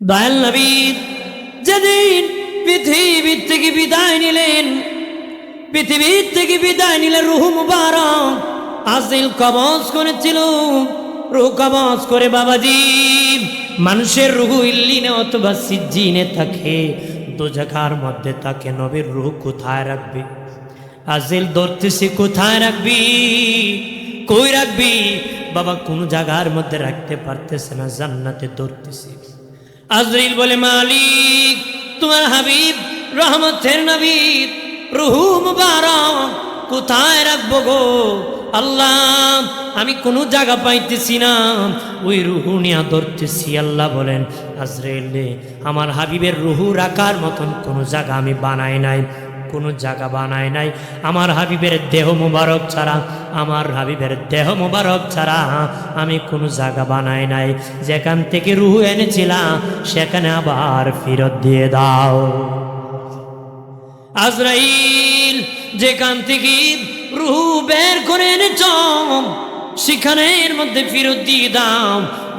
দয়াল নবী যেদিন পৃথিবীর থেকে বিদায় নিলেন, পৃথিবীর থেকে বিদায় নিলে রূহ মুবারক আজরাইল কবজ করেছিল। রূহ কবজ করে বাবাজি মানুষের রূহ ইল্লিনে অথবা সিজ্জিনে থাকে, দোজাখার মধ্যে থাকে। নবীর রূহ কোথায় রাখবে? আজরাইল ধরতেছে, কোথায় রাখবি, কই রাখবি বাবা? কোন জায়গার মধ্যে রাখতে পারতেছে না, জান্নাতে ধরতেছে। আজরাইল বলে, মালিক তোমার হাবিব রহমতের নবী রূহ মুবারক কোথায় রাখবো গো আল্লাহ? আমি কোনো জায়গা পাইতেছি না, ওই রূহ নিয়ে ধরতেছি। আল্লাহ বলেন, আজরাইল আমার হাবিবের রূহ রাখার মতন কোনো জায়গা আমি বানাই নাই, কোনো জায়গা বানায় নাই। আমার হাবিবের দেহ মুবারক ছাড়া, আমার হাবিবের দেহ মুবারক ছাড়া আমি কোনো জায়গা বানাই নাই। যেখান থেকে রূহ এনেছিলাম সেখানে আবার ফেরত দিয়ে দাও। আজরাইল যেখান থেকে রূহ বের করে এনেছ সেখানের মধ্যে ফেরত দিয়ে দাও।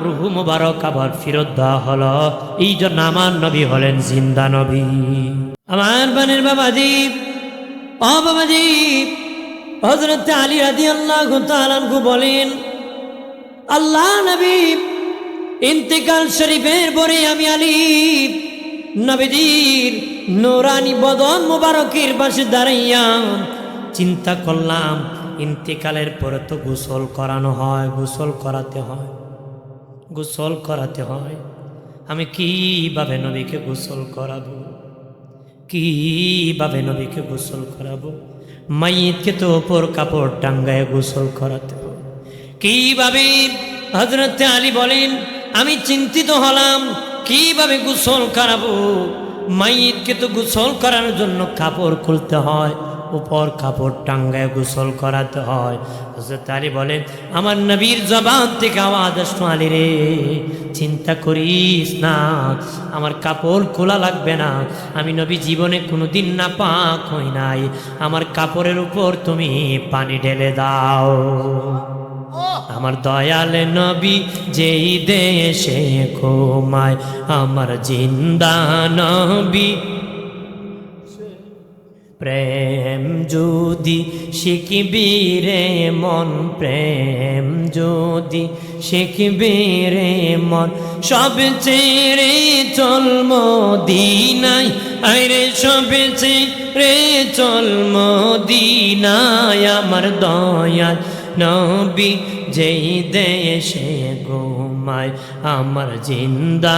রূহ মুবারক আবার ফেরত দেওয়া হলো। এই জন্য আমার নবী হলেন জিন্দা নবী। আমার বানের বাবাজি, ও বাবাজি, হযরত আলী রাদিয়াল্লাহু তাআলা আনহু বলেন, আল্লাহ নবী ইন্তেকাল শরীফের পরে আমি আলী নবীজির নূরানি বদন মুবারকের পাশে দাঁড়াইয়া চিন্তা করলাম, ইন্তেকালের পরে তো গোসল করানো হয়, গোসল করাতে হয়, গোসল করাতে হয়। আমি কিভাবে নবীকে গোসল করাবো, কিভাবে নবীকে গোসল করাবো? মাইয়িতকে তো ওপর কাপড় টাঙ্গায় গোসল করাতে হবে, কিভাবে? হযরত আলী বলেন, আমি চিন্তিত হলাম কিভাবে গোসল করাবো। মাইয়িতকে তো গোসল করানোর জন্য কাপড় খুলতে হয়, উপর কাপড় টাঙ্গায় গোসল করাতে হয়। হযরত আলী বলেন, আমার নবীর জবান থেকে আওয়াজ আসতো, আলী রে চিন্তা করিস না, আমার কাপড় খোলা লাগবে না। আমি নবী জীবনে কোনোদিন নাপাক হই নাই, আমার কাপড়ের উপর তুমি পানি ঢেলে দাও। আমার দয়াল নবী যেই দেশে ঘুমায়, আমার জিন্দা নবী প্রেম যদি শিখবি রে মন, প্রেম যদি শিখবি রে মন, সব ছেড়ে চল মদিনায়, আরে সব ছেড়ে চল মদিনায়। আমার দয়াল নবী যেই দেশে ঘুমায়, আমার জিন্দা।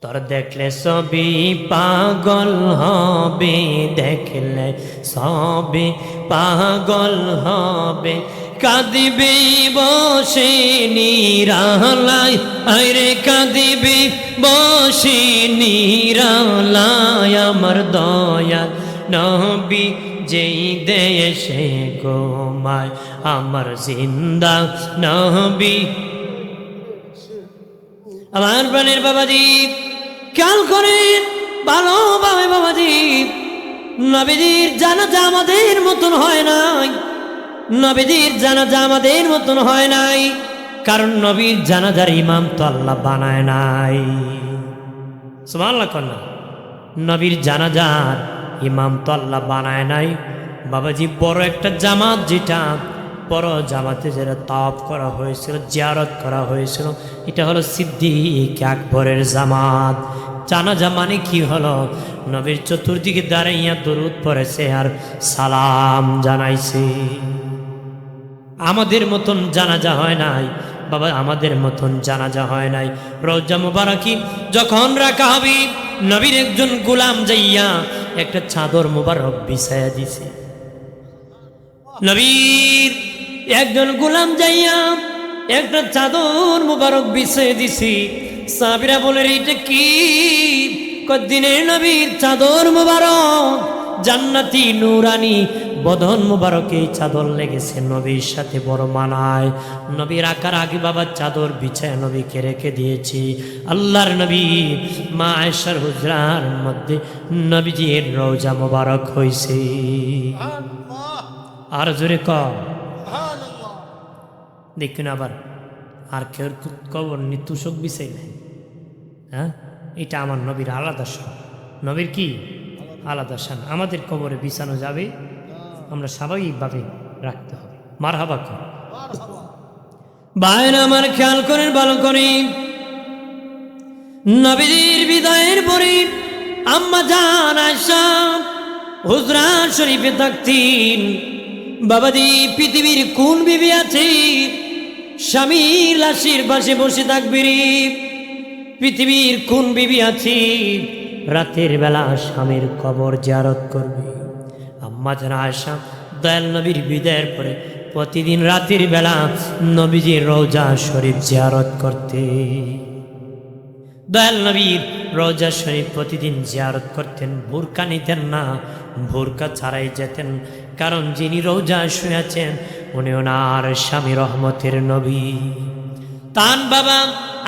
তোর দেখলে সবই পাগল হবে, দেখলে সবই পাগল হবে, কাঁদিবে বসে নিরালায়, আরে কাঁদিবে বসে নিরালায়। আমার দয়াল নবী যেই দেশে ঘুমায়, আমার জিন্দা নবী। আমার প্রাণের বাবাজি খেয়াল করেন ভালোভাবে বাবাজি, নবীজির জানাজা আমাদের মতন হয় নাই, নবীজির জানাজা আমাদের মতন হয় নাই, কারণ নবীর জানাজার ইমাম তো আল্লাহ বানায় নাই। সুবহানাল্লাহ কন্যা, নবীর জানাজার ইমাম তো আল্লাহ বানায় নাই বাবাজি। বড় একটা জামাত, যেটা বড় জামাতে যেটা তাওয়াফ করা হয়েছিল, জিয়ারত করা হয়েছিল, এটা হলো সিদ্দিক আকবরের জামাত। জানাজা মানে কি হলো? নবীর চতুর্দিকে দাঁড়াইয়া দরুদ পড়েছে আর সালাম জানাইছে। আমাদের মতন জানাজা হয় নাই বাবা, আমাদের মতন জানাজা হয় নাই। রওজা মুবারকি যখন রাখা হবে, নবীর একজন গোলাম যাইয়া একটা চাদর মুবারক বিছায়া দিছে। নবীর একজন গোলাম যাইয়া একটা চাদর মুবারক বিছিয়ে দিছি। সাহাবীরা বলে, এটা কি? কদিনের নবীর চাদর মুবারক, জান্নাতি নূরানি বদন মুবারকে চাদর লেগেছে, নবীর সাথে বড় মানায়। নবীর আকার আগে বাবা চাদর বিছায় নবীকে রেখে দিয়েছি। আল্লাহর নবী মা আয়েশার হুজরার মধ্যে নবীজির রওজা মুবারক হইছে। আর জোরে কর, দেখুন আবার আর কেউ কবর নি তুষক বিছাই নাই। হ্যাঁ, এটা আমার নবীর আলাদা শান। নবীর কি আলাদা শান। আমাদের কবরে বিছানো যাবে, আমরা স্বাভাবিকভাবে রাখতে হবে। মারহাবা কর ভাইরা আমার, খেয়াল করেন ভালো করে। নবীর বিদায়ের পরে আম্মা জান আয়েশা হুজরা শরীফে থাকতেন। বাবাজি, পৃথিবীর কোন বিবি আছে স্বামীর লাশের পাশে বসে থাকবে রে? পৃথিবীর কোন বিবি আছে রাতের বেলা স্বামীর কবর জিয়ারত করবে? আম্মা জান আয়েশা দয়াল নবীর বিদায়ের পরে প্রতিদিন রাতের বেলা নবীজির রওজা শরীফ জিয়ারত করতে। দয়াল নবীর রওজা শরীফ প্রতিদিন জিয়ারত করতেন। বোরকা নিতেন না, বোরকা ছাড়াই যেতেন। কারণ যিনি রওজা শুয়েছেন উনি ওনার স্বামী রহমতের নবী। তার বাবা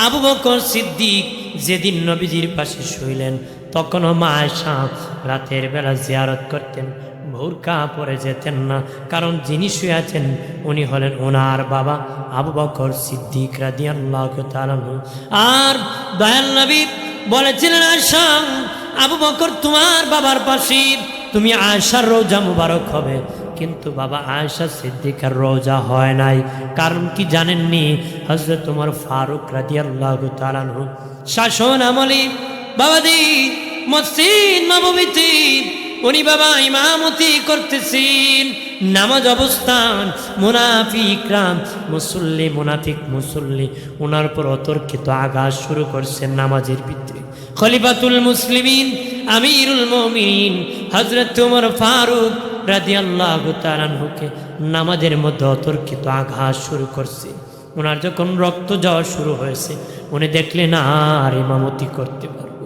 আবু বকর সিদ্দিক যেদিন নবীজির পাশে শুইলেন তখনও মা আয়েশা রাতের বেলা জিয়ারত করতেন, বোরকা পরে যেতেন না। কারণ যিনি শুয়েছেন উনি হলেন ওনার বাবা আবু বকর সিদ্দিক রাদিয়াল্লাহু তাআলা আনহু। আর দয়াল নবী বলেছিলেন, আয়েশা, আবু বকর তোমার বাবার পাশে, তুমি আয়েশার রওজা মুবারক হবে। কিন্তু বাবা আয়েশা সিদ্দিকার রওজা হয় নাই। কারণ কি জানেননি? হযরত ওমর ফারুক রাদিয়াল্লাহু তাআলা আনহু শাসন আমলে বাবাজি মসজিদ নববীতে উনি বাবা ইমামতি করতেছেন। নামাজ অবস্থান মুনাফিকরা মুনাফিক মুসল্লি ওনার উপর অতর্কিত আঘাত শুরু করছেন নামাজের ভিতরে। খলিফাতুল মুসলিমিন আমিরুল মুমিনিন হযরত ওমর ফারুক রাদিয়াল্লাহু তাআলা আনহুকে নামাজের মধ্যে অতর্কিত আঘাত শুরু করছে। ওনার যখন রক্ত যাওয়া শুরু হয়েছে উনি দেখলেন আর ইমামতি করতে পারব।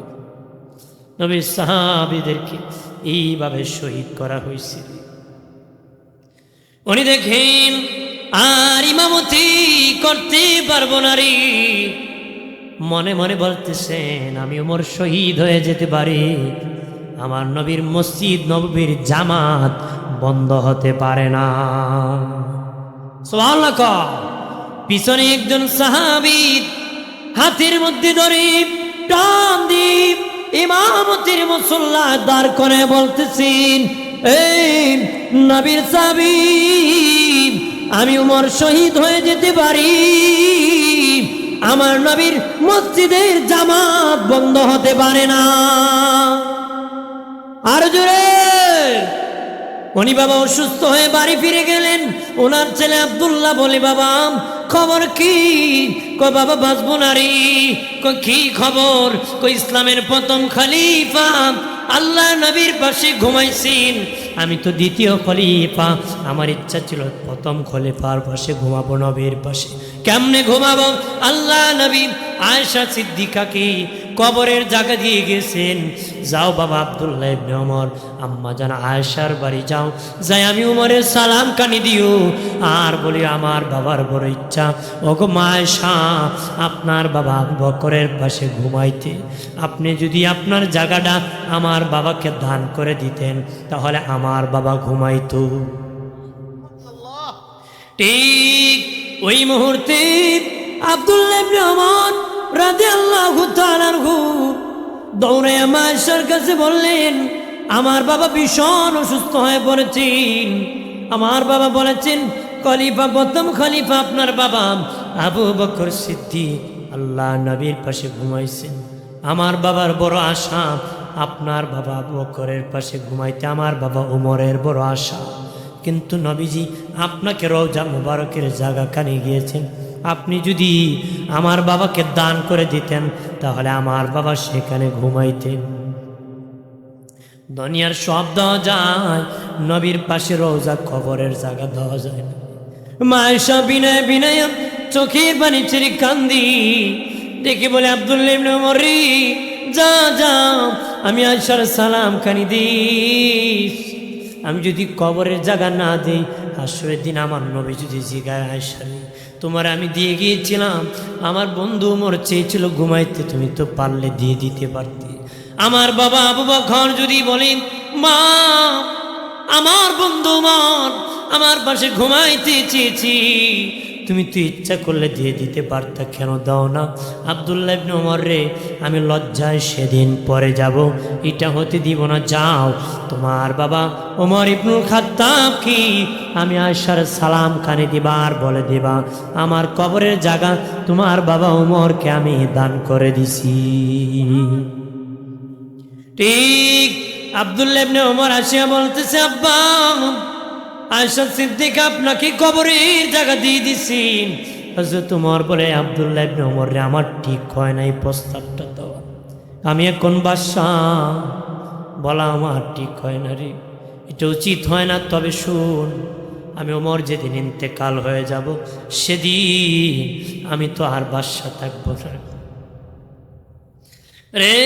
নবীর সাহাবীদেরকে এইভাবে শহীদ করা হয়েছিল। উনি দেখেন আর ইমামতি করতে পারবো না রে। মনে মনে বলতেছেন, আমি ওমর শহীদ হয়ে যেতে পারি, আমার নবীর মসজিদ নববীর জামাত বন্ধ হতে পারে না। সুবহানাল্লাহ। পিছনে একজন সাহাবী হাতের মধ্যে ধরে টান দিয়ে ইমামতির মুসল্লা দাঁড় করে বলতেছেন, এই নবীর সাহাবী, আমি ওমর শহীদ হয়ে যেতে পারি, আমার নবীর মসজিদের জামাত বন্ধ হতে পারে না। আর জোরে। উনি বাবা অসুস্থ হয়ে বাড়ি ফিরে গেলেন। ওনার ছেলে আব্দুল্লাহ বলে, বাবা খবর কি? কই বাবা বাঁচবো না রে। কই কি খবর? কই ইসলামের প্রথম খলিফা আল্লাহ নবীর পাশে ঘুমাইছেন, আমি তো দ্বিতীয় খলিফা, আমার ইচ্ছা ছিল প্রথম খলিফার পাশে ঘুমাবো, নবীর পাশে। কেমনে ঘুমাবো? আল্লাহ নবী আয়েশা সিদ্দিকাকে কবরের জায়গা দিয়ে গেছেন। যাও বাবা আব্দুল্লাহ ইবনে ওমর, আম্মা জান আয়েশার বাড়ি যাও, যাই আমি ওমরের সালাম কানি দিও আর বলি, আমার বাবার বড় ইচ্ছা, ওগো মা আয়েশা, আপনার বাবা আবু বকরের পাশে ঘুমাইতে। আপনি যদি আপনার জায়গাটা আমার বাবাকে দান করে দিতেন তাহলে আমার বাবা ঘুমাইতো। ঠিক ওই মুহূর্তে আব্দুল্লাহ ইবনে ওমর রাদিয়াল্লাহু তাআলা আনহু দৌড়ে মা আয়েশার কাছে বললেন, আমার বাবা ভীষণ অসুস্থ হয়ে পড়েছেন। আমার বাবা বলেছেন, খলিফা, প্রথম খলিফা আপনার বাবা আবু বকর সিদ্দিক আল্লাহ নবীর পাশে ঘুমাইছেন। আমার বাবার বড় আশা আপনার বাবা আবু বকরের পাশে ঘুমাইতে, আমার বাবা ওমরের বড় আশা। কিন্তু নবীজি আপনাকে রওজা মুবারকের জায়গা কানে গিয়েছেন, আপনি যদি আমার বাবাকে দান করে দিতেন তাহলে আমার বাবা সেখানে ঘুমাইতেন। দুনিয়ার সব দেওয়া যায়, নবীর পাশে রওজা কবরের জায়গা দেওয়া যায় না। মা আয়েশা বিনয় বিনয় চোখের পানি ছেড়ে কান্দি দেখে বলে, আব্দুল্লাহ ইবনে ওমর রে, যা যা, আমি আয়েশার সালাম কানি দিস। আমি যদি কবরের জায়গা না দিই, হাসরের দিন আমার নবী যদি জিগায়, আয়েশা রে, তোমার আমি দিয়ে গিয়েছিলাম, আমার বন্ধু ওমর চেয়েছিল ঘুমাইতে, তুমি তো পারলে দিয়ে দিতে পারতে। আমার বাবা আবু বকর যদি বলেন, মা, আমার বন্ধু ওমর আমার পাশে ঘুমাইতে চেয়েছি, তুমি তো ইচ্ছা করলে দিয়ে দিতে পারতা, কেন দাও না? আব্দুল্লাহ ইবনে ওমর রে, আমি লজ্জায় সেদিন পরে যাব, এটা হতে দিব না। যাও, তোমার বাবা ওমর ইবনুল খাত্তাব কি আমি আয়েশার সালাম কানে দিবা আর বলে দিবা আমার কবরের জায়গা তোমার বাবা ওমরকে আমি দান করে দিছি। ঠিক আব্দুল্লাহ ইবনে ওমর আসিয়া বলতেছে, আব্বা, আয়েশা সিদ্দিকা আপনাকে কবরের জায়গা দিয়ে দিছি। হযরত ওমর বলে, আব্দুল্লাহ ইবনে ওমর রে, আমার ঠিক হয় না এই প্রস্তাবটা দেওয়া, আমি এখন বাদশাহ, বলা আমার ঠিক হয় না রে, এটা উচিত হয় না। তবে শুন, আমি ওমর যেদিন ইন্তেকাল হয়ে যাব সেদিন আমি তো আর বাদশাহ থাকবো না রে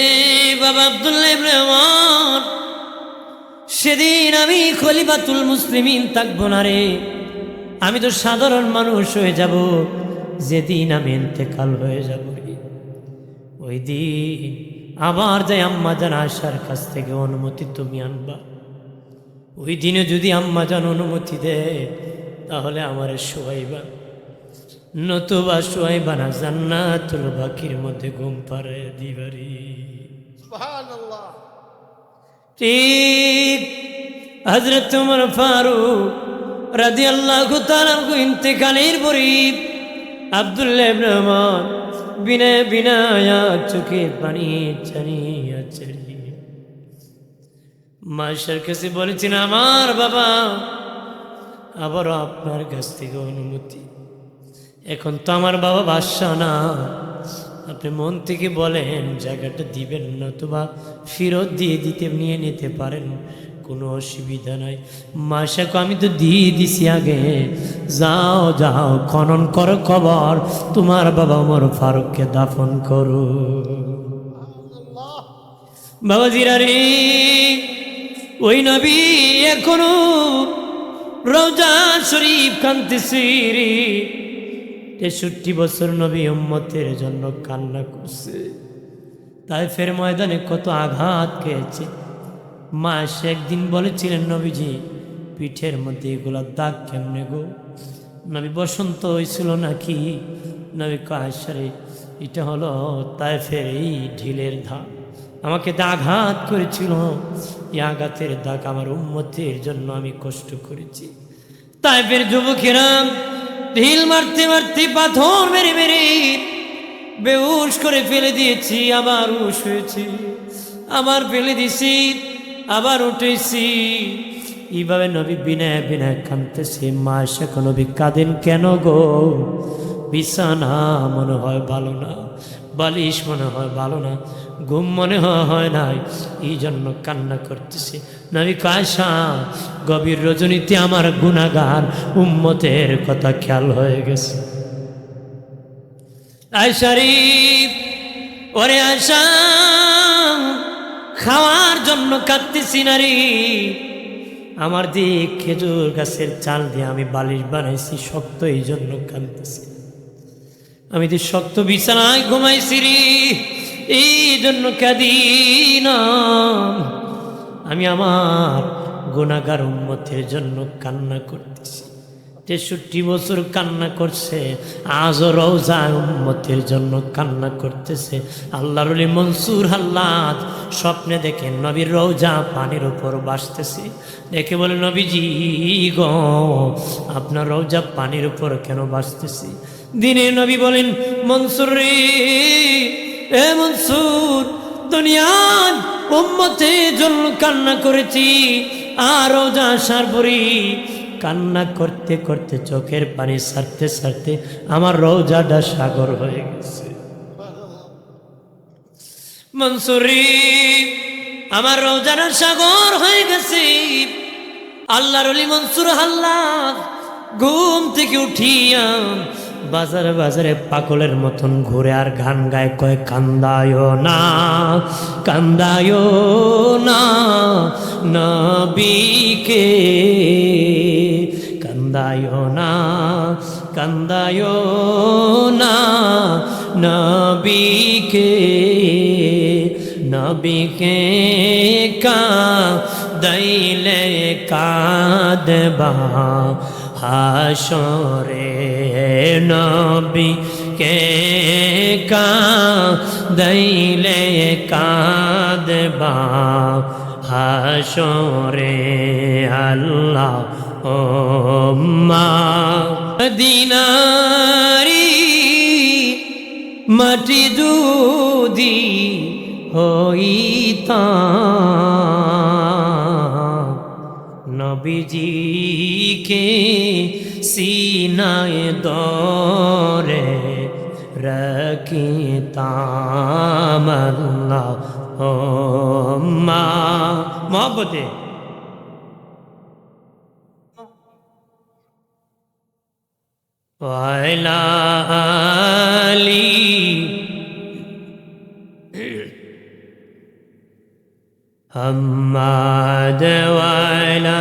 বাবা আব্দুল্লাহ ইবনে ওমর, সেদিন আমি খলিফাতুল মুসলিমিন থাকবো না রে, আমি তো সাধারণ মানুষ হয়ে যাব যেদিন আমি ইন্তেকাল হয়ে যাব রে। ওই দিন আবার যাই আম্মা জান আয়েশার কাছ থেকে অনুমতি তুমি আনবা। ওই দিনে যদি আম্মা জান অনুমতি দেয় তাহলে আমার শোয়াইবা, নতুবা শোয়াইবা না, জান্নাতুল বাকির মধ্যে ঘুম পাড়ায় দিবারি। সুবহানাল্লাহ। ঠিক হযরত ওমর ফারুক রাদিয়াল্লাহু তাআলা ইন্তেকালের পরে আব্দুল্লাহ ইবনে ওমর বিনা বিনা চোখের পানি ছাড়িয়ে ছাড়িয়ে মায়ের কাছে বলেছেন, আমার বাবা আবারও আপনার কাছ থেকে অনুমতি। এখন তো আমার বাবা বাদশাহ না, আপনি মন থেকে বলেন জায়গাটা দিবেন, নতুবা ফেরত দিয়ে দিতে নিয়ে নিতে পারেন, কোনো অসুবিধা নাই। মাসাকে আমি তো দিয়ে দিছি আগে, যাও যাও খনন করো কবর, তোমার বাবা ওমর ফারুককে দাফন করো। বাবাজিরা রে, ওই নবী এখনো রওজা শরীফ কাঁদতেছে রে। 63 বছর নবী উম্মতের জন্য কান্না করছে, তায়েফের ময়দানে কত আঘাত খেয়েছে। মা সে একদিন বলেছিলেন, নবীজি পিঠের মধ্যে এগুলো দাগ কেমনে গো? নবী বসন্ত হয়েছিল নাকি? নবী আয়েশারে, এটা হলো তায়েফের এই ঢিলের দাগ, আমাকে আঘাত করেছিল, এই আঘাতের দাগ আমার উম্মতের জন্য আমি কষ্ট করেছি। তায়েফের যুবকেরা ঢিল মারতে মারতে পাথর মেরে মেরে বেহুশ করে ফেলে দিয়েছি, আবার হুশ হয়েছি, আবার ফেলে দিছি, আবার উঠেছি। এইভাবে নবী বিনয় বিনয় কাঁদতেছে। মা এসে নবী কাঁদেন কেন গো? বিছানা মনে হয় ভালো না, বালিশ মনে হয় ভালো না, ঘুম মনে হয় নাই, এই জন্য কান্না করতেছে। নবী আয়েশা, গভীর রজনীতে আমার গুনাহগার উম্মতের কথা খেয়াল হয়ে গেছে। আয়েশা রে, ওরে আয়েশা, খাওয়ার জন্য কাঁদতেছি না রে, আমার দিয়ে খেজুর গাছের চাল দিয়ে আমি বালিশ বানাইছি শক্ত, এই জন্য কাঁদতেছি। আমি যে শক্ত বিছানায় ঘুমাইছি রে, এই জন্য কাঁদি না। আমি আমার গুনাহগার উম্মতের জন্য কান্না করতেছি। 63 বছর কান্না করছে, আজও রওজা উম্মতের জন্য কান্না করতেছে। আল্লাহর ওলি মনসুর হাল্লাদ স্বপ্নে দেখেন নবীর রওজা পানির উপর ভাসতেছে, দেখে বলে, নবীজি গো, আপনার রওজা পানির উপর কেন ভাসতেছে? দিনে নবী বলেন, মনসুর রে, এ মনসুর, দুনিয়ার উম্মতের জন্য কান্না করেছি, আর রওজা আসার পরে কান্না করতে করতে চোখের পানি ছাড়তে ছাড়তে আমার রওজাটা সাগর হয়ে গেছে। মনসুরি, আমার রওজাটা সাগর হয়ে গেছে। আল্লাহর ওলি মনসুর হাল্লাদ ঘুম থেকে উঠিয়া বাজারে বাজারে পাগলের মতন ঘুরে আর গান গায়, কয়, কান্দায় না, কান্দায় না নবীকে, কান্দায় না, কান্দায় না নবীকে, নবীকে কাঁদাইলে কাঁদবা হাসরে নবী কে কাঁদাইলে কাঁদবা হাসরে আল্লাহ ও মদিনারি মাটি যদি হইতাম নবীজিকে সিনায় দরে রাখিতাম আল্লাহ ও মহব্বতে ওয়াইলা আলী হাম্মাদ ওয়াইলা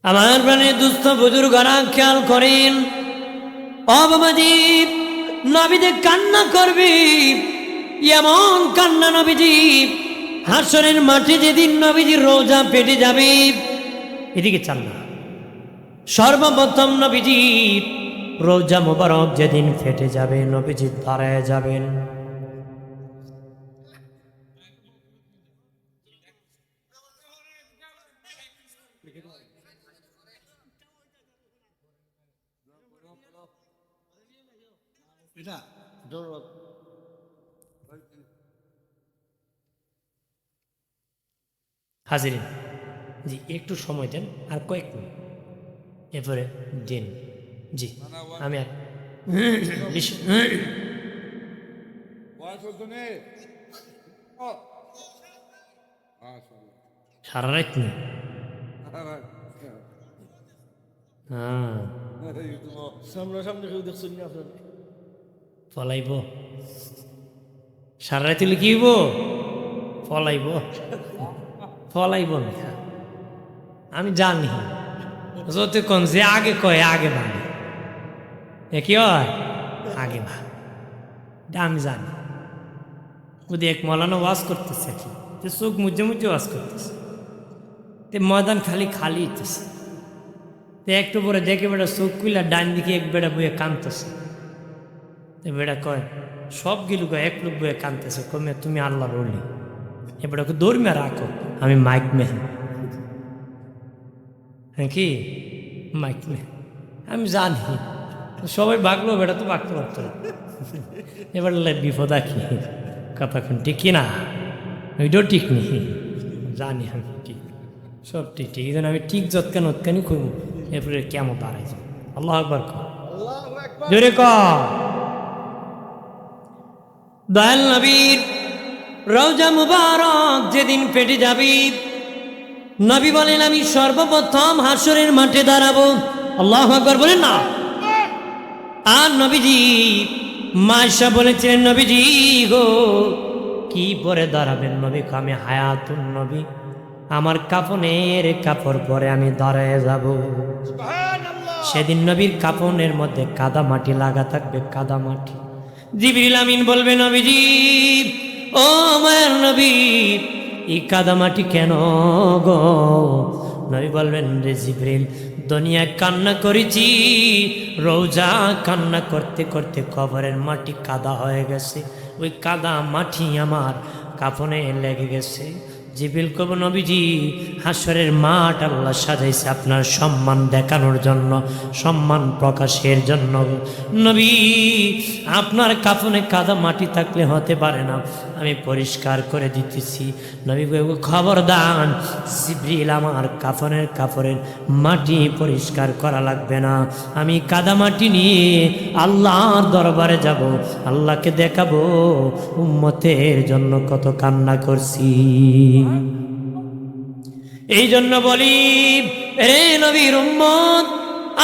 আমার প্রাণের দুস্থ বুজুর্গরা খেয়াল করেন অবাবাজি নবীদের কান্না করবি এমন কান্না নবীজি হাসরের মাঠে যেদিন নবীজির রোজা পেটে যাবে এদিকে চান না সর্বপ্রথম নবীজি রোজা মোবারক যেদিন ফেটে যাবে নবীজি দাঁড়ায় যাবেন হাজিরিন জি একটু সময় দেন আর কয়েক মিনিট এরপরে দিন জি আমি আর সারা রাত নেই হ্যাঁ সামনাসামনি কেউ দেখছেন না আপনার ফলাইব সারা রাত কি হইব ফলাইব ফলাইব না আমি জানি যতক্ষণ যে আগে কয় আগে ভাঙে কি হয় আগে ভাঙ আমি জানি ওদের এক মৌলানা ওয়াজ করতেছে কি চোখ মুজে মুজে ওয়াজ করতেছে তে ময়দান খালি খালি হইতেছে তে একটু পরে দেখে বেটা চোখ কুইলা ডান দিকে এক বেটা বইয়ে কাঁদতেছে বেটা কয় সবগুলো কয় এক লোক বইয়ে কাঁদতেছে কমে তুমি আল্লাহ বললি এবারে দৌড়মে রাখো আমি মাইক মেহ হ্যাঁ কি মাইক মেহ আমি জানি সবাই বাগলো বেটা তো বাগতে পারত এবার বিপদ কি কথা ঠিক কিনা ওইটাও ঠিক নেই জানি আমি ঠিক সব ঠিক ঠিক এই জন্য আমি ঠিক যৎকান ওৎকানি খুব এরপরে কেমন বাড়াই যাব আল্লাহ আকবার ক জোরে ক দয়াল নবীর রওজা মুবারক যেদিন পেটে যাবি নবী বলেন আমি সর্বপ্রথম হাসরের মাঠে দাঁড়াবো আল্লাহু আকবার বলেন না আর নবীজি মায়েশা বলেছিলেন নবীজি গো কি পরে দাঁড়াবেন নবী আমি হায়াতুন নবী আমার কাফনের কাপড় পরে আমি দাঁড়ায় যাব সেদিন নবীর কাফনের মধ্যে কাদা মাটি লাগা থাকবে কাদা মাটি জিবরিল আমিন বলবে নবীজি ও মায়ের নবী এই কাদা মাটি কেন গো নবী বলবেন রে জিবরিল দুনিয়া কান্না করেছি রোজা কান্না করতে করতে কবরের মাটি কাদা হয়ে গেছে ওই কাদা মাটি আমার কাফনে লেগে গেছে জিবরিল কব নবীজি হাসরের মাঠ আল্লাহ সাজাইছে আপনার সম্মান দেখানোর জন্য সম্মান প্রকাশের জন্য নবী আপনার কাফনে কাদা মাটি থাকলে হতে পারে না আমি পরিষ্কার করে দিতেছি নবী খবরদার জিবরিল আমার কাফনের মাটি পরিষ্কার করা লাগবে না আমি কাদা মাটি নিয়ে আল্লাহর দরবারে যাব আল্লাহকে দেখাবো উম্মতের জন্য কত কান্না করছি এই জন্য বলি রে নবীর উম্মত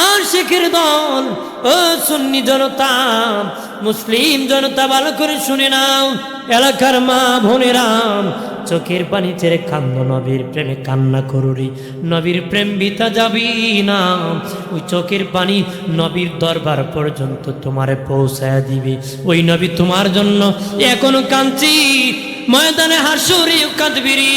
আশিকের দল ও সুন্নি জনতা মুসলিম জনতা ভালো করে শুনে নাও এলাকার মা বোনেরা চোখের পানি ছেড়ে কান্দো নবীর প্রেমে কান্না করুরি নবীর প্রেম বিতা যাবি না ওই চোখের পানি নবীর দরবার পর্যন্ত তোমারে পৌঁছায় দিবে ওই নবী তোমার জন্য এখনো কাঁদছি ময়দানে হাসরে কাঁদবিরি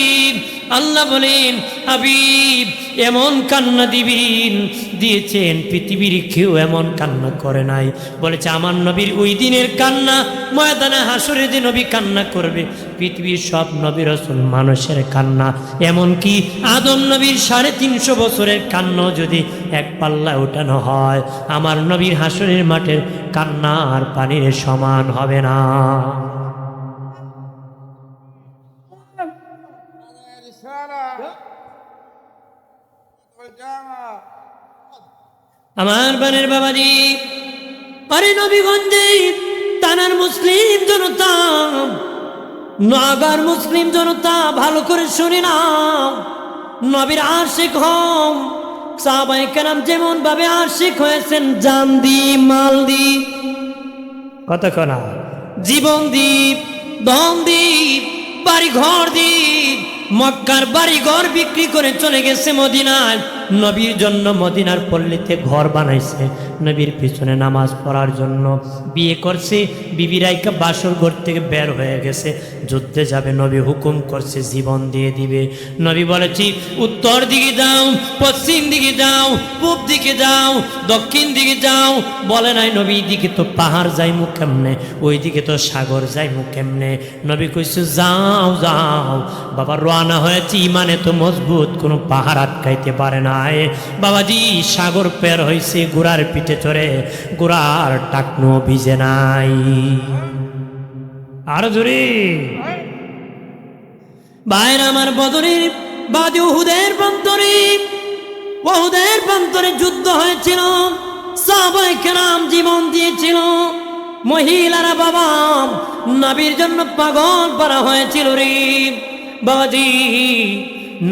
আল্লাহ বলেন হাবিব এমন কান্না দিবেন, দিয়েছেন পৃথিবীর কেউ এমন কান্না করে নাই। বলেছে আমার নবীর ওই দিনের কান্না, ময়দানে হাসরে যে নবী কান্না করবে, পৃথিবীর সব নবী রাসূল মানুষের কান্না, এমনকি আদম নবীর 350 বছরের কান্না যদি এক পাল্লা ওঠানো হয়, আমার নবীর হাসরের মাঠের কান্না আর পানির সমান হবে না। আমার বানের বাবাজি, আরে নবীগঞ্জে তানার মুসলিম জনতা, নাগার মুসলিম জনতা ভালো করে শুনে নাও, নবীর আশিক হও। সাহাবায়ে কেরাম যেমন ভাবে আশিক হয়েছেন, জান দি, মাল দি, কতক্ষণ জীবন দি, ধন দি, বাড়ি ঘর দি, মক্কার বাড়ি ঘর বিক্রি করে চলে গেছে মদিনায়, নবীর জন্য মদিনার পল্লীতে ঘর বানাইছে, নবীর পিছনে নামাজ পড়ার জন্য বিয়ে করছে, বিবিরাইকা বাসর ঘর থেকে বের হয়ে গেছে, যুদ্ধে যাবে, নবী হুকুম করছে জীবন দিয়ে দিবে। নবী বলেছি উত্তর দিকে যাও, পশ্চিম দিকে যাও, পূব দিকে যাও, দক্ষিণ দিকে যাও, বলে নাই নবী দিকে তো পাহাড় যাইমু কেমনে, ওই দিকে তো সাগর যাইমু কেমনে। নবী কইছে যাও যাও বাবা, রওনা হয়েছে, ইমানে তো মজবুত, কোনো পাহাড় আটকাইতে পারে না। বাবাজি সাগর পের হয়েছে ঘোড়ার পিঠে চড়ে, ঘোড়ার টাকনো ভিজে নাই। আরো জোরে ভাইরা আমার, বদরের বাদে উহুদের প্রান্তরে, উহুদের প্রান্তরে যুদ্ধ হয়েছিল, সাহাবায়ে কেরাম জীবন দিয়েছিল, মহিলারা বাবা নবীর জন্য পাগল করা হয়েছিল রে বাবাজি।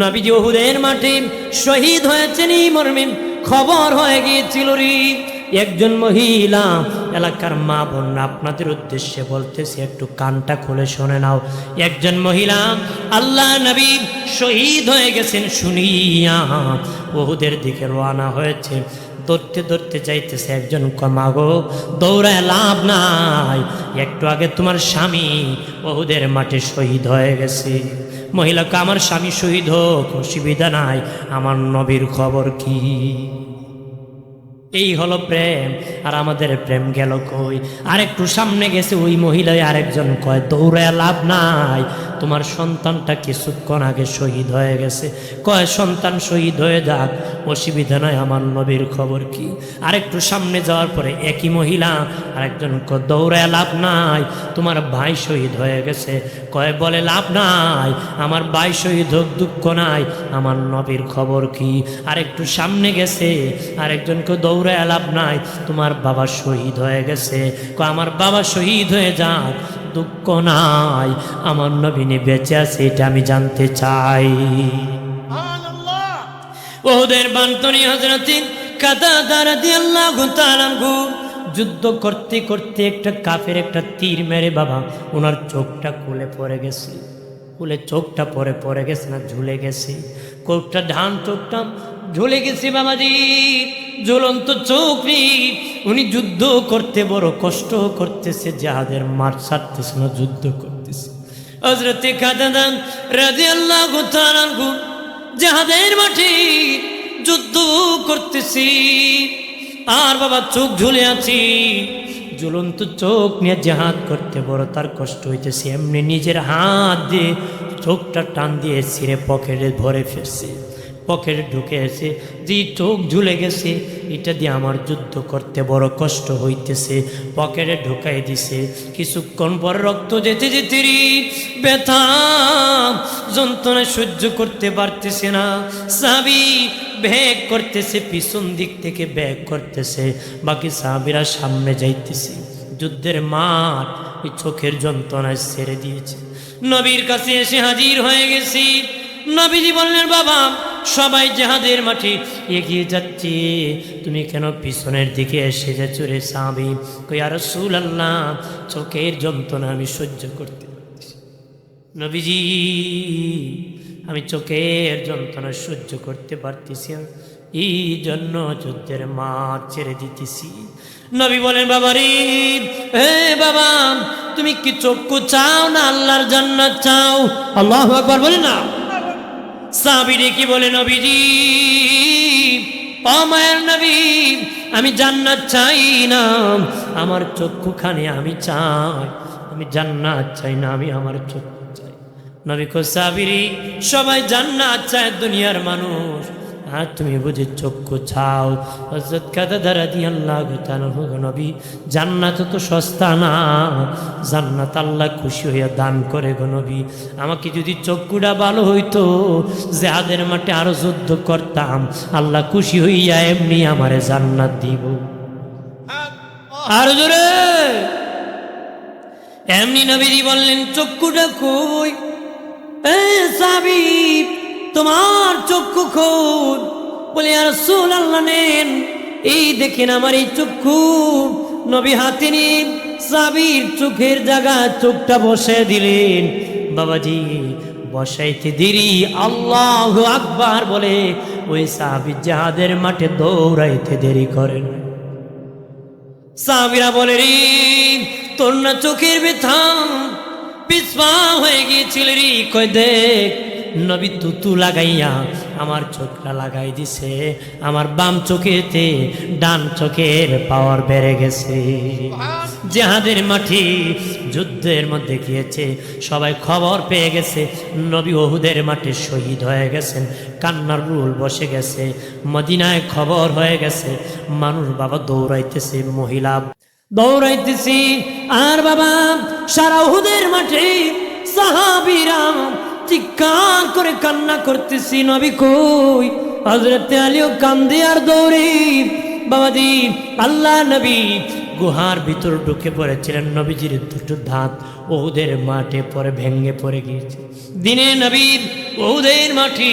নবীজি উহুদের মাঠে শহীদ হয়েছেন, এই মর্মে খবর হয়ে গিয়েছিল রে। একজন মহিলা, এলাকার মা বোন আপনাদের উদ্দেশ্যে বলতেছি, একটু কানটা খুলে শুনে নাও। একজন মহিলা আল্লাহ নবী শহীদ হয়ে গেছেন শুনিয়া উহুদের দিকে রওনা হয়েছে, ধরতে ধরতে যাইতেছে, একজন কমাগো দৌড়ায় লাভ নাই, একটু আগে তোমার স্বামী উহুদের মাঠে শহীদ হয়ে গেছে। মহিলাকে আমার স্বামী শহীদ হোক অসুবিধা নাই, আমার নবীর খবর কি? এই হলো প্রেম। আর আমাদের প্রেম গেল কই? আরেকটু সামনে গেছে ওই মহিলায়, আরেকজন কয় দৌড়ায় লাভ নাই, তোমার সন্তানটা কিছুক্ষণ আগে শহীদ হয়ে গেছে, কয় সন্তান শহীদ হয়ে যাক অসুবিধা নয়, আমার নবীর খবর কি? আরেকটু সামনে যাওয়ার পরে একই মহিলা আরেকজন কয় দৌড়ায় লাভ নাই, তোমার ভাই শহীদ হয়ে গেছে, কয় বলে লাভ নাই, আমার ভাই শহীদ হোক দুঃখ নাই, আমার নবীর খবর কি? আরেকটু সামনে গেছে আরেকজনকে দৌড়ায় লাভ নাই, তোমার বাবা শহীদ হয়ে গেছে, কয় আমার বাবা শহীদ হয়ে যাক দুঃখ নাই, আমার নবী বেঁচে আছে, এটা আমি জানতে চাই। ওদের বান্তনি হযরত কাতাদা রাদিয়াল্লাহু তাআলা আনহু যুদ্ধ করতে করতে একটা কাফের একটা তীর মেরে বাবা ওনার চোখটা খুলে পড়ে গেছে, খুলে চোখটা পড়ে গেছে না ঝুলে গেছে, কোপটা ধান চোখটা ঝুলে গেছে বাবাজি, জ্বলন্ত চোখ। উনি যুদ্ধ করতে বড় কষ্ট করতেছে, জিহাদের মাঠ ছাড়তেছে না, যুদ্ধ করতেছে। হযরত কাতাদা রাদিয়াল্লাহু তাআলা আনহু জিহাদের মাঠে যুদ্ধ করতেছি, আর বাবা চোখ ঝুলে আছি, জ্বলন্ত চোখ নিয়ে জিহাদ করতে বড় তার কষ্ট হইতেছে। এমনি নিজের হাত দিয়ে চোখটা টান দিয়ে ছিঁড়ে পকেটে ভরে ফেলছে, পকেটে ঢুকে এসে যে চোখ ঝুলে গেছে, এটা দিয়ে আমার যুদ্ধ করতে বড় কষ্ট হইতেছে, পকেটে ঢুকাই দিছে। কিছুক্ষণ পর রক্ত যেতে যেতে ব্যথা যন্ত্রণা সহ্য করতে পারতেছে না, সাহাবী ব্যাগ করতেছে, পিছন দিক থেকে ব্যাগ করতেছে, বাকি সাহাবীরা সামনে যাইতেছে। যুদ্ধের মাঠ ওই চোখের যন্ত্রণায় ছেড়ে দিয়েছে। নবীর কাছে এসে হাজির হয়ে গেছি। নবীজি বললেন বাবা সবাই জিহাদের মাঠে এগিয়ে যাচ্ছে, তুমি কেন পিছনের দিকে এসে যাচ্ছ রে? সাহাবী কই ইয়া রাসূলুল্লাহ, চোখের যন্ত্রণা আমি সহ্য করতে পারছি। নবীজি আমি চোখের যন্ত্রণা সহ্য করতে পারতেছি, এই জন্য যুদ্ধের মাঠ ছেড়ে দিতেছি। নবী বলেন বাবা রে, হে বাবা তুমি কি চক্ষু চাও না আল্লাহর জান্নাত চাও? আল্লাহু আকবার বলেন না। সাহাবী ডেকে বলে, নবীজি, ও মায়ের নবী, আমি জান্নাত চাই না, আমার চক্ষুখানে আমি চাই, আমি জান্নাত চাই না, আমি আমার চক্ষু চাই। নবী কো, সাহাবী, সবাই জান্নাত চায় দুনিয়ার মানুষ, আর তুমি বুঝি চক্ষু চাও? হযরত কাতাদা রাদিয়াল্লাহু তাআলা, নবী, জান্নাত তো সস্তা না, জান্নাত আল্লাহ খুশি হইয়া দান করে গো নবী। আমাকে যদি চক্ষুটা ভালো হইতো, জিহাদের মাঠে আরো যুদ্ধ করতাম, আল্লাহ খুশি হইয়া এমনি আমারে জান্নাত দিব। আর জোরে এমনি নবীজি বললেন, চক্ষুটা কই? এ সাহাবী, তোমার চক্ষু খোঁজ। বলে, ইয়া রাসূলুল্লাহ, নেন, এই দেখেন আমার এই চক্ষু। নবী হাতে নিয়ে সাহাবীর চোখের জায়গা চোখটা বসে দিলেন। বাবাজি, বসাইতে দেরি আল্লাহু আকবার বলে ওই সাহাবী জিহাদের মাঠে দৌড়াইতে দেরি করেন। সাহাবীরা বলে, রে তোর না চোখের ব্যথা পিছপা হয়ে গিয়েছিল রে? কই দেখ, নবী তুতু লাগাইয়া আমার চোখটা লাগাই দিছে, আমার বাম চোখেতে ডান চোখের পাওয়ার বেড়ে গেছে। জিহাদের মাঠে যুদ্ধের মধ্যে গিয়েছে, সবাই খবর পেয়ে গেছে নবী উহুদের মাঠে শহীদ হয়ে গেছেন। কান্নার রুল বসে গেছে, মদিনায় খবর হয়ে গেছে, মানুষ বাবা দৌড়াইতেছে, মহিলা দৌড়াইতেছি। আর বাবা সারা উহুদের মাঠে সাহাবীরা চিৎকার করে কান্না করতেছি, নবী কই? হযরত আলীও কান্দে আর দৌড়ে। বাবাজি, আল্লাহ নবী গুহার ভিতর ঢুকে পড়েছিলেন, নবীজির দুটো দাঁত উহুদের মাঠে পরে ভেঙে পড়ে গিয়েছে। দিনে নবীর উহুদের মাঠে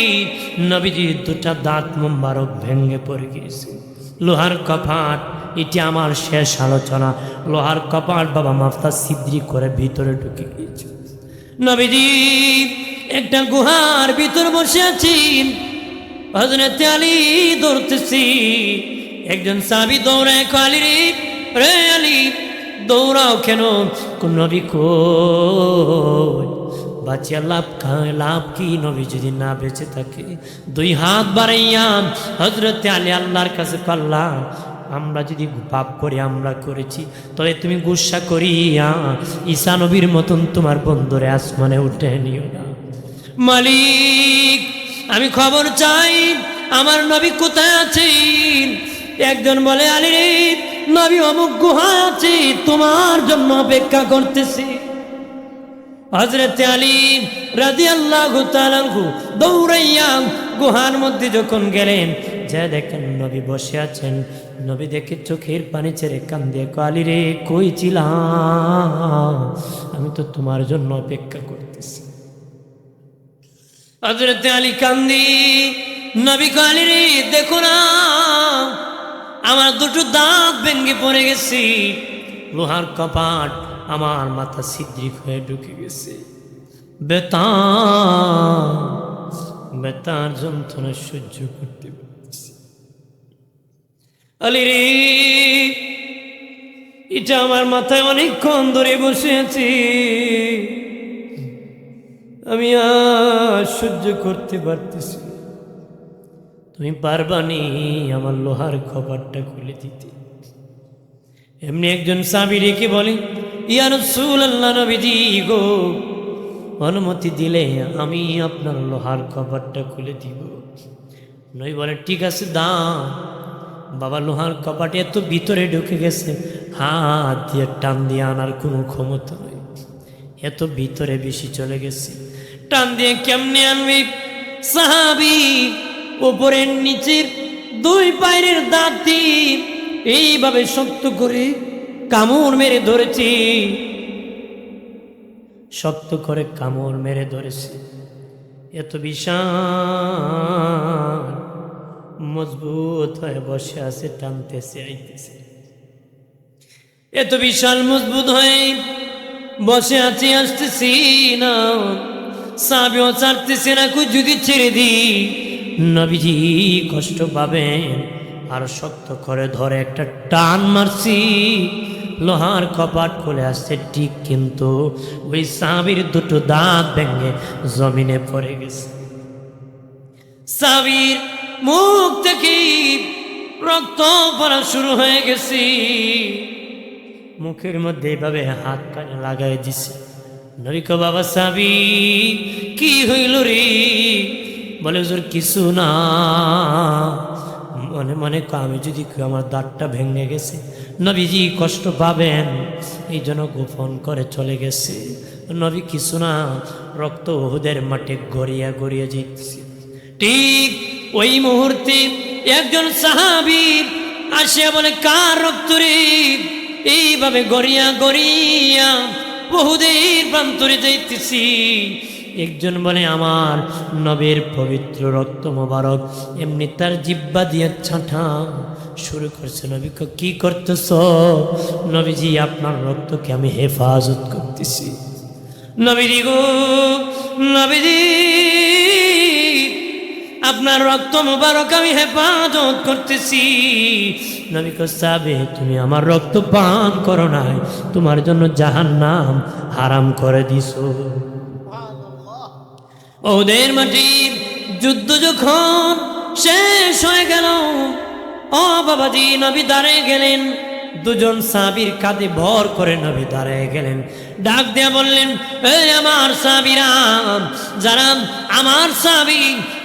নবীজির দুটা দাঁত মুবারক ভেঙে পড়ে গিয়েছে। লোহার কপাট, এটি আমার শেষ আলোচনা। লোহার কপাট বাবা মাফতা ছিদ্রি করে ভিতরে ঢুকে গিয়েছে। নবীজি একটা গুহার ভিতর বসে আছি, হযরত আলী দৌড়তেছি। একজন সাহাবী দৌড়ায়, আলী রে আলী, দৌড়াও কেন? নবী কই? বাঁচিয়া লাভ কি? নবী যদি না বেঁচে থাকে? দুই হাত বাড়াইয়া হযরত আলী আল্লাহর কাছে পাল্লা, আমরা যদি পাপ করি, আমরা করেছি, তবে তুমি গুসা করিয়া ঈসা নবীর মতন তোমার বন্ধুরে আসমানে উঠে নিও না। মালিক, আমি খবর চাই, আমার নবী কোথায় আছেন? একজন বলে, আলী রে, নবী অমুক গুহায় আছে, তোমার জন্য অপেক্ষা করতেছি। হযরত আলী রাদিয়াল্লাহু তাআলা দৌড়াইয়া গুহার মধ্যে যখন গেলেন, যা দেখেন নবী বসে আছেন। নবী দেখে চোখের পানি ছেড়ে কান্দে, আলী রে, কই ছিলাম? আমি তো তোমার জন্য অপেক্ষা করতেছি। হযরত আলী কান্দি, নবী কয়, আলী রে, দেখো না, আমার দুটো দাঁত ভেঙে পড়ে গেছে, লোহার কপাট আমার মাথা ছিদ্রিক হয়ে ঢুকে গেছে, বেতার যন্ত্রণা সহ্য করতে পারছি। আলী রে, এটা আমার মাথায় অনেকক্ষণ ধরে বসে আছি, আমি আর সহ্য করতে পারতেছি। তুমি পারবানি আমার লোহার কপাটটা খুলে দিতে? এমনি একজন সাহাবী রেখে বলে, ইয়া রাসূলুল্লাহ, নবীজি গো, অনুমতি দিলে আমি আপনার লোহার কপাটটা খুলে দিব। নবী বলে, ঠিক আছে, দাও। বাবা, লোহার কপাট এত ভিতরে ঢুকে গেছে, হাত দিয়ে টান দিয়ে আনার কোনো ক্ষমতা নেই, এত ভিতরে বেশি চলে গেছে। টান দিয়ে কেমনে আনবি? সাহাবী উপরের নিচের দুই পায়ের দাঁতি এইভাবে শক্ত করে কামড় মেরে ধরেছি, শক্ত করে কামড় মেরে ধরেছে। এত বিশাল মজবুত হয়ে বসে আছে, টানতেছে, আইতেছে। এত বিশাল মজবুত হয়ে বসে আছি, আসতেছি না, সাহাবীও ছাড়তেছে না। যদি ছেড়ে দিই নবীজি কষ্ট পাবেন, আর শক্ত করে ধরে একটা টান মারছি, লোহার কপাট খুলে আসছে ঠিক, কিন্তু ওই সাহাবীর দুটো দাঁত ভেঙে জমিনে পড়ে গেছে। সাহাবীর মুখ থেকে রক্ত পড়া শুরু হয়ে গেছে। মুখের মধ্যে এভাবে হাত কানে লাগাই দিছে। নবী কয়, বাবা সাহাবী কি হইল রে? বলে, হুজুর কিছু না, মনে মনে আমি যদি আমার দাঁতটা ভেঙে গেছে, নবীজি কষ্ট পাবেন, এই জন্য গোপন করে চলে গেছে। নবী কিছু না, রক্ত উহুদের মাঠে গড়িয়া গড়িয়ে যেতেছে। ঠিক ওই মুহূর্তে একজন সাহাবী আসিয়া বলে, কার রক্ত রে? এইভাবে গড়িয়া গড়িয়া উহুদের প্রান্তরে যাইতেছি। একজন বলে, আমার নবীর পবিত্র রক্ত মোবারক। এমনি তার জিহ্বা দিয়ে ছাঁটা শুরু করছে। নবী কয়, কি করতেছ? নবীজি, আপনার রক্তকে আমি হেফাজত করতেছি। নবীজি গো, নবীজি, আপনার রক্ত মোবারক আমি হেফাজত করতেছি। নবী কয়, সাহাবী তুমি আমার রক্ত পান করো নাই, তোমার জন্য জাহান্নাম হারাম করে দিছো। ওদের মাটির যুদ্ধ যখন শেষ হয়ে গেল, ও বাবাজি, নবী দাঁড়িয়ে গেলেন। দুজন সাহাবীর কাঁধে ভর করে নবী দাঁড়িয়ে গেলেন। ডাক দিয়া বললেন, এই আমার সাহাবীরা, যারা আমার সাহাবী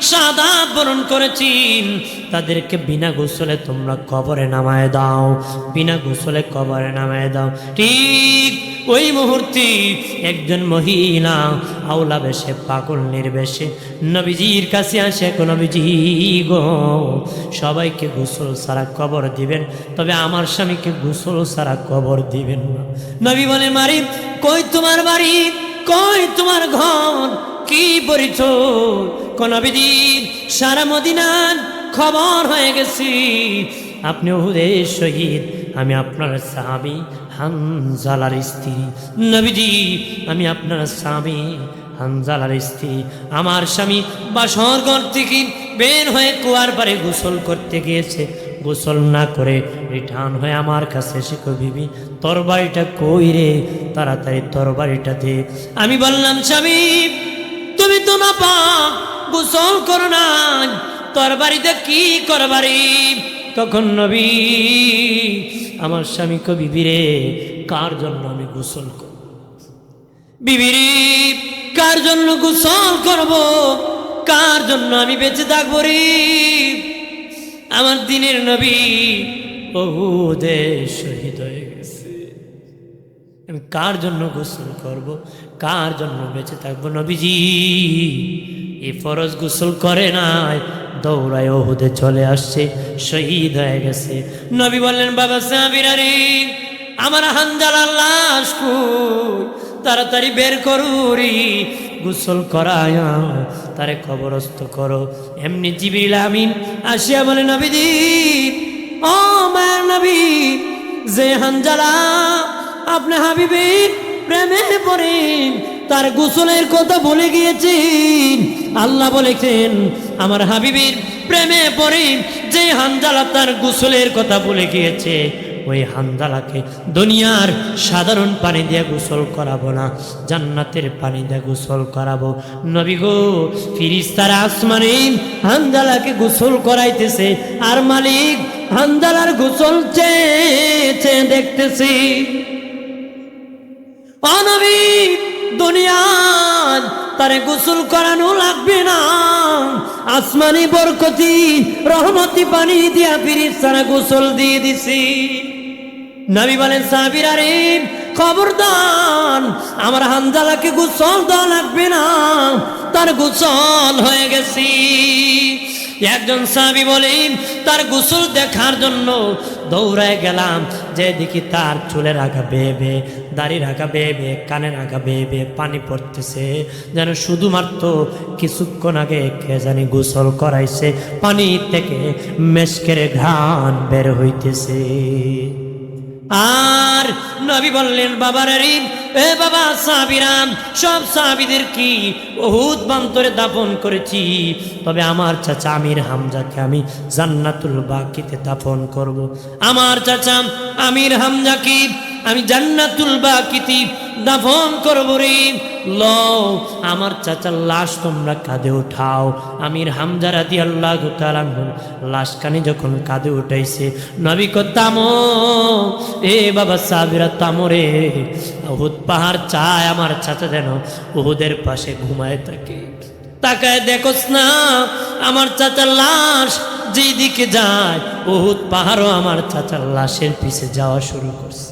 শাহাদাত বরণ করেছেন, তাদেরকে বিনা গোসলে তোমরা কবরে নামায় দাও, বিনা গোসলে কবরে নামায় দাও। ঠিক ওই মুহূর্তে একজন মহিলা আওলা বেশে, পাগল নির্বেশে নবীজির কাছে আসে, নবীজি গো, সবাইকে গোসল ছাড়া কবর দিবেন, তবে আমার স্বামীকে গোসল ছাড়া কবর দিবেন না। নবী বলে, মারি কই তোমার বাড়ি, কই তোমার ঘর, কি পরিচয়? নবীজি, সারা মদিনার খবর হয়ে গেছি, আপনি উহুদের শহীদ, আমি আপনার সাহাবী হানজালার স্ত্রী। নবীজি, আমি আপনার স্বামী হানজালার স্ত্রী। আমার স্বামী বাসর ঘর থেকে বের হয়ে কুয়ার পাড়ে গোসল করতে গিয়েছে, গোসল না করে রিটার্ন হয়ে আমার কাছে এসে কই, বিবি তরবারিটা কই রে? তাড়াতাড়ি তরবারিটা দে। আমি বললাম, স্বামী তুমি তো না পাক, গোসল করো না, তরবারিতে কি করবারি? তখন নবী আমার স্বামী কই, বিবি রে, কার জন্য আমি গোসল করব? বিবি রে, কার জন্য গোসল করব? কার জন্য আমি বেঁচে থাকবো রে? আমার দিনের নবী উহুদে শহীদ হয়ে গেছে, আমি কার জন্য গোসল করব? কার জন্য বেঁচে থাকবো? নবীজি এই ফরজ গোসল করে নাই, দৌড়ায় উহুদে চলে আসছে, শহীদ হয়ে গেছে। নবী বললেন, বাবা সাহাবীরা রে, আমার হানজালার লাশ কই? তাড়াতাড়ি বের করো রে, গোসল করায়া তারে কবরস্থ করো। এমনি জিবরিল আমিন আসিয়া বলে, নবীজি, ও মায়ের নবী, যে হানজালা আপনি হাবিবের প্রেমে পড়েন, তার গোসলের কথা বলে গিয়েছেন। আল্লাহ বলেছেন, আমার হাবিবের প্রেমে পড়ে যে হানজালা তার গোসলের কথা বলে গিয়েছে, ওই হানজালাকে দুনিয়ার সাধারণ পানি দিয়ে গোসল করাবো না, জান্নাতের পানি দিয়ে গোসল করাবো। নবী গো, ফেরেশতারা আসমানে হানজালাকে গোসল করাইতেছে, আর মালিক হানজালার গোসল চেয়ে দেখতেছি। ও নবী, দুনিয়ার তারে গোসল করানো লাগবে না, আসমানি বরকতি রহমতি পানি দিয়া ফেরেশতারা গোসল দিয়ে দিছি। নবী বলেন, সাহাবীরা রে, খবরদার, আমার হানজালাকে গোসল দেওয়া লাগবে না, তার গোসল হয়ে গেছি। একজন সাহাবী বলেন, তার গোসল দেখার জন্য দৌড়ায় গেলাম, যে দেখি তার চুলের আগা বেয়ে বেয়ে, দাড়ির আগা বেয়ে বেয়ে, কানের আগা বেয়ে বেয়ে পানি পড়তেছে, যেন শুধুমাত্র কিছুক্ষণ আগে কে জানি গোসল করাইছে, পানি থেকে মেশকের ঘ্রাণ বের হইতেছে। আর নবী বললেন, বাবারে রে, এ বাবা সাহাবীরা, সব সাহাবীদের কি উহুদ প্রান্তরে দাফন করেছি, তবে আমার চাচা আমির হামজাকে আমি জান্নাতুল বাকিতে দাফন করব। আমার চাচা আমির হামজাকে আমি জান্নাতুল বাকিতে দাফন করব রে। লও আমার চাচার লাশ তোমরা কাঁধে উঠাও। আমির হামজা রাদিয়াল্লাহু তাআলা লাশখানি যখন কাঁধে উঠাইছে, নবী কো থামো, এ বাবা সাবিরা থামো রে, উহুদ পাহাড় চায় আমার চাচা যেন উহুদের পাশে ঘুমায় থাকে। তাকায় দেখোস না আমার চাচার লাশ যেদিকে যায়, উহুদ পাহাড়ও আমার চাচার লাশের পিছে যাওয়া শুরু করছে।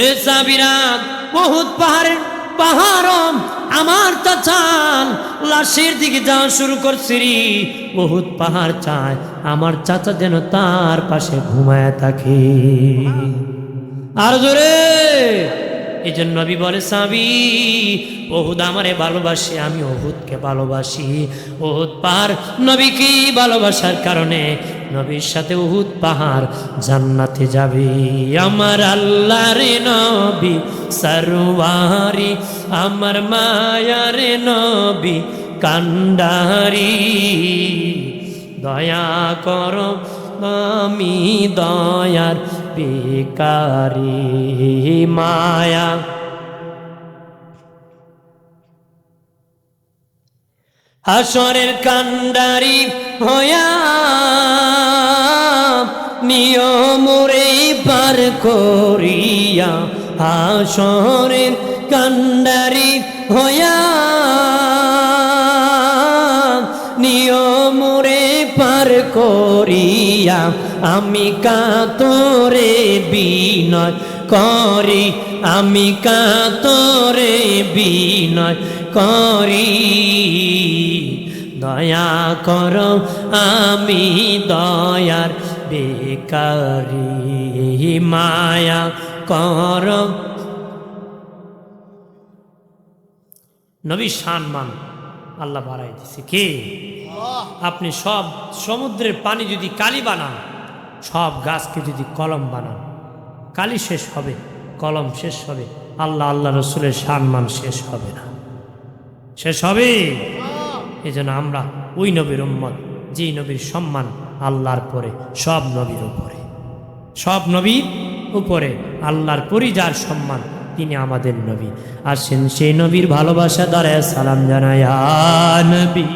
এ সাবিরা, উহুদ পাহাড় আমার চাচার লাশের দিকে যাওয়া শুরু করছে রে। উহুদ পাহাড় চায় আমার চাচা যেন তার পাশে ঘুমায় থাকে। আর জোরে, এই জন্য নবী বলে সাবি, উহুদ আমারে ভালোবাসে, আমি উহুদকে ভালোবাসি। উহুদ পাহাড় নবীকে ভালোবাসার কারণে নবীর সাথে উহুদ পাহাড় জান্নাতে যাবে। আমার আল্লাহর নবী সরওয়ারি, আমার মায়ার নবী কান্ডারি, দয়া করো আমি দয়ার ভিখারি, মায়া হাসরের কান্ডারি হইয়া নিয়মরে পার করিয়া, হাসরের কান্ডারি হইয়া নিয়মরে পার করিয়া, আমি কাতরে বিনয় করি, আমি কাতরে বিনয় করি, দয়া করো আমি দয়ার ভিখারি, মায়া করো। নবী সম্মান আল্লাহ বাড়াই দিছে কি? আপনি সব সমুদ্রের পানি যদি কালি বানান, সব গাছকে যদি কলম বানান, কালি শেষ হবে, কলম শেষ হবে, আল্লাহ রসুলের সম্মান শেষ হবে না, শেষ হবে। এই জন্য আমরা ওই নবীর উম্মত, যেই নবীর সম্মান আল্লাহর পরে সব নবীর উপরে, সব নবীর উপরে আল্লাহর পরই যার সম্মান তিনি আমাদের নবী। আসেন সেই নবীর ভালোবাসা দ্বারা সালাম জানাই, ইয়া নবী।